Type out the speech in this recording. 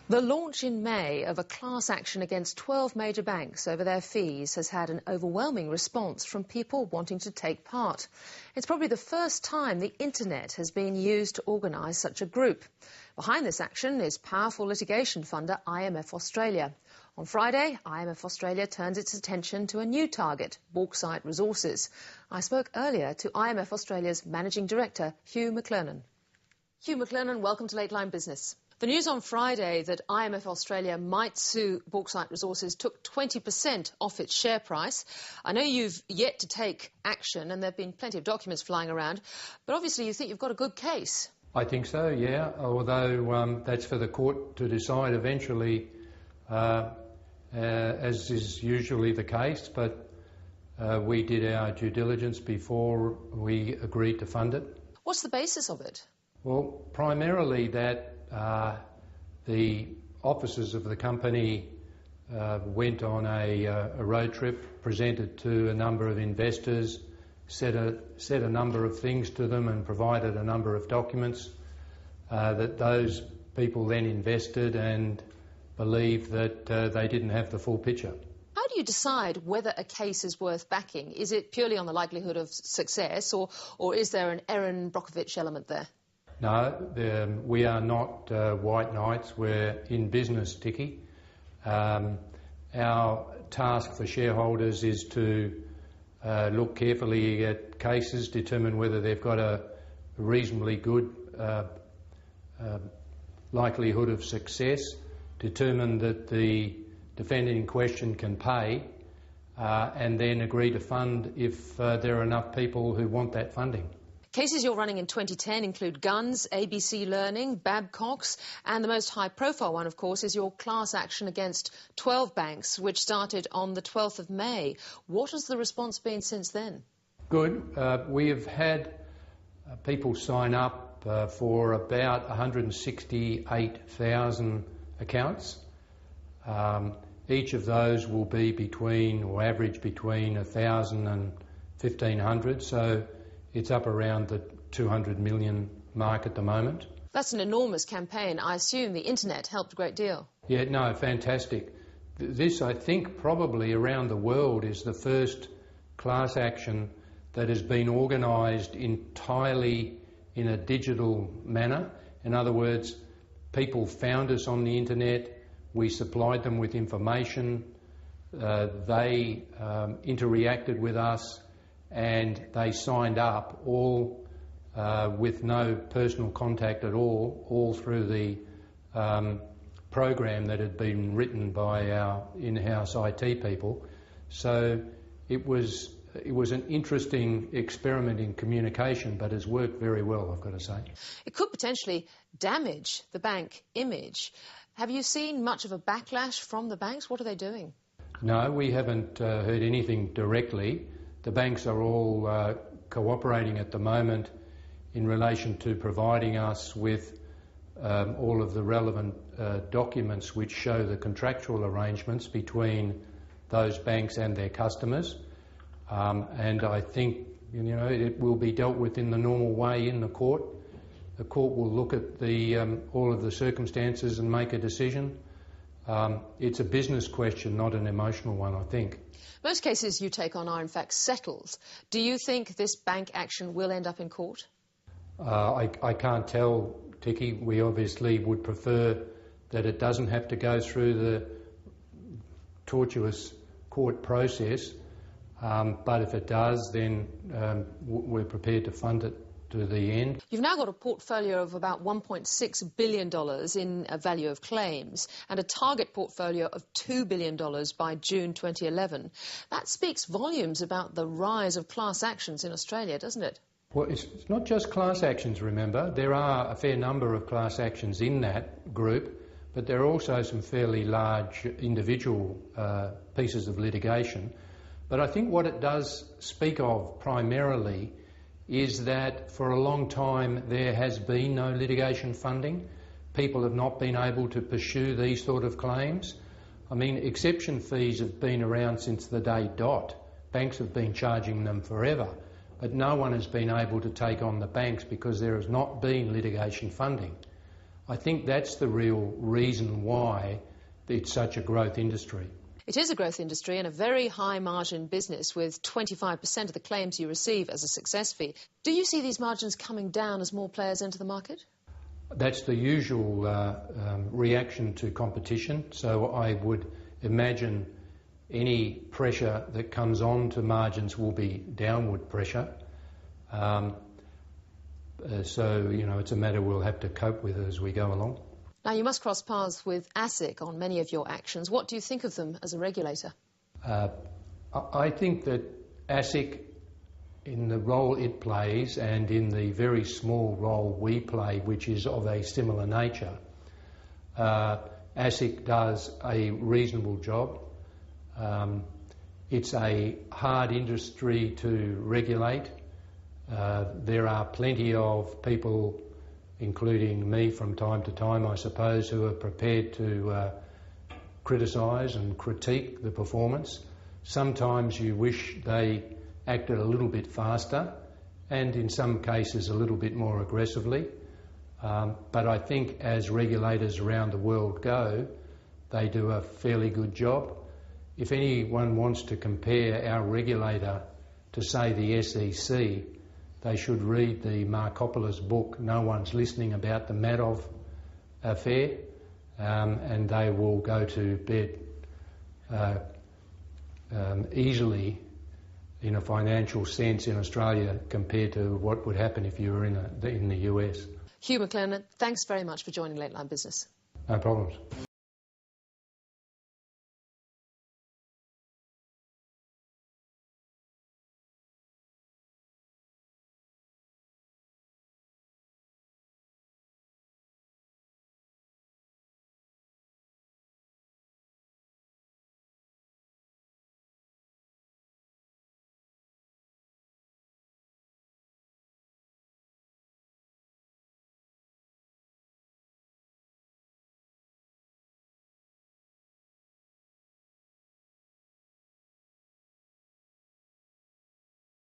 The launch in May of a class action against 12 major banks over their fees has had an overwhelming response from people wanting to take part. It's probably the first time the internet has been used to organise such a group. Behind this action is powerful litigation funder IMF Australia. On Friday, IMF Australia turns its attention to a new target, bauxite resources. I spoke earlier to IMF Australia's Managing Director, Hugh McLernon. Hugh McLernon, welcome to Late Line Business. The news on Friday that IMF Australia might sue Bauxite Resources took 20% off its share price. I know you've yet to take action and there have been plenty of documents flying around, but obviously you think you've got a good case. I think so, yeah, although that's for the court to decide eventually, as is usually the case, but we did our due diligence before we agreed to fund it. What's the basis of it? Well, primarily that the officers of the company went on a road trip, presented to a number of investors, said a number of things to them and provided a number of documents that those people then invested and believed that they didn't have the full picture. How do you decide whether a case is worth backing? Is it purely on the likelihood of success or is there an Erin Brockovich element there? No, we are not white knights. We're in business, Ticky. Our task for shareholders is to look carefully at cases, determine whether they've got a reasonably good likelihood of success, determine that the defendant in question can pay, and then agree to fund if there are enough people who want that funding. Cases you're running in 2010 include Guns, ABC Learning, Babcock's, and the most high-profile one, of course, is your class action against 12 banks, which started on the 12th of May. What has the response been since then? Good. We have had people sign up for about 168,000 accounts. Each of those will be average between 1,000 and 1,500, so it's up around the 200 million mark at the moment. That's an enormous campaign. I assume the internet helped a great deal. Yeah, no, fantastic. This, I think, probably around the world is the first class action that has been organised entirely in a digital manner. In other words, people found us on the internet, we supplied them with information, they interacted with us, and they signed up all with no personal contact at all through the program that had been written by our in-house IT people. So it was an interesting experiment in communication, but has worked very well, I've got to say. It could potentially damage the bank image. Have you seen much of a backlash from the banks? What are they doing? No, we haven't heard anything directly. The banks are all cooperating at the moment in relation to providing us with all of the relevant documents which show the contractual arrangements between those banks and their customers. And I think it will be dealt with in the normal way in the court. The court will look at all of the circumstances and make a decision. It's a business question, not an emotional one, I think. Most cases you take on are in fact settled. Do you think this bank action will end up in court? I can't tell, Ticky. We obviously would prefer that it doesn't have to go through the tortuous court process, but if it does, then we're prepared to fund it to the end. You've now got a portfolio of about $1.6 billion in value of claims and a target portfolio of $2 billion by June 2011. That speaks volumes about the rise of class actions in Australia, doesn't it? Well, it's not just class actions, remember. There are a fair number of class actions in that group, but there are also some fairly large individual pieces of litigation. But I think what it does speak of primarily is that for a long time there has been no litigation funding. People have not been able to pursue these sort of claims. I mean, exception fees have been around since the day dot. Banks have been charging them forever, but no one has been able to take on the banks because there has not been litigation funding. I think that's the real reason why it's such a growth industry. It is a growth industry and a very high margin business with 25% of the claims you receive as a success fee. Do you see these margins coming down as more players enter the market? That's the usual reaction to competition, so I would imagine any pressure that comes on to margins will be downward pressure. So, it's a matter we'll have to cope with as we go along. Now, you must cross paths with ASIC on many of your actions. What do you think of them as a regulator? I think that ASIC, in the role it plays and in the very small role we play, which is of a similar nature, ASIC does a reasonable job. It's a hard industry to regulate. There are plenty of people, including me from time to time, I suppose, who are prepared to criticise and critique the performance. Sometimes you wish they acted a little bit faster and in some cases a little bit more aggressively. But I think as regulators around the world go, they do a fairly good job. If anyone wants to compare our regulator to, say, the SEC, they should read the Markopoulou book, No One's Listening, about the Madoff affair, and they will go to bed easily in a financial sense in Australia compared to what would happen if you were in the US. Hugh McLernon, thanks very much for joining Late Line Business. No problems.